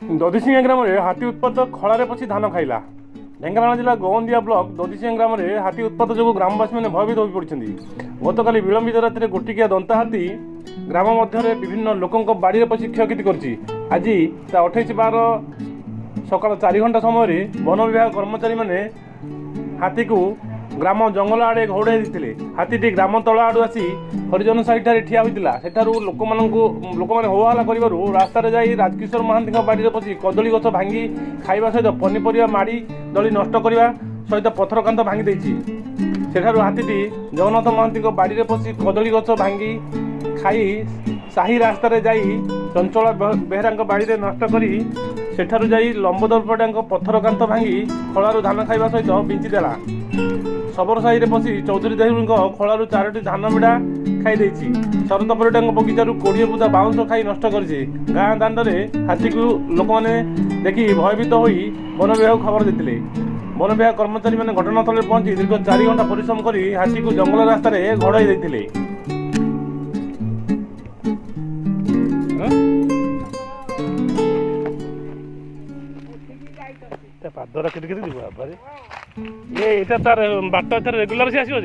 दधिसिंगा ग्राम में हाथी उत्पात खलारे पशि धान खाइला। ढेंकानाल जिला गोवंदिया ब्लॉक दधिसिंगा ग्राम में हाथी उत्पात जो ग्रामवासी मैंने भयभीत हो पड़ते। गतकाली विलंबित राति गोटिकिया दंता हाथी ग्राम मध्य विभिन्न लोकों बाड़ी पशि क्षयक्षति कर। आज 28/12 सकाल 4 घंटा समय वन विभाग कर्मचारी मैंने हाथी को ग्राम जंगल आड़े घौड़ाई देते। हाथीटी ग्राम तल आड़ आसी हरिजन साइड ठिया होता। सेठार लोक मैंने होहल्ला कर रास्त राजकिशोर महांती बाड़ी पशि कदली गछ भांगी खाइबा सहित पनीपरिया माड़ी दली नष्ट करने सहित पथर कांत भांगी देछि। सेठार हाथीटी जगन्नाथ महांती बाड़ी पशि कदली गछ भांगी खाई साही रास्त चंचला बेहरा बाड़ी नष्ट करी सेठारु जाई लंबोदर पड़ा पथर कांत भांगी खलारू धान खाइबा सहित बिंचिदेला। शबर साही पशि चौधरी देहुरी खलारू 4टी धान बिड़ा खाई शरत परिडा बगीचार 20 बुदा बाउंश खाई नष्ट कर। गाँ दाण्डे हाथी को लोक मैंने देखि भयभीत हो वन विभाग खबर देते। वन विभाग कर्मचारी मैंने घटनास्थल पहुंची दीर्घ 4 घंटा परिश्रम कर हाथी को जंगल रास्त घोड़ाई देते। पादरा केते जीव ये तार बाट रेगुलर से आसो।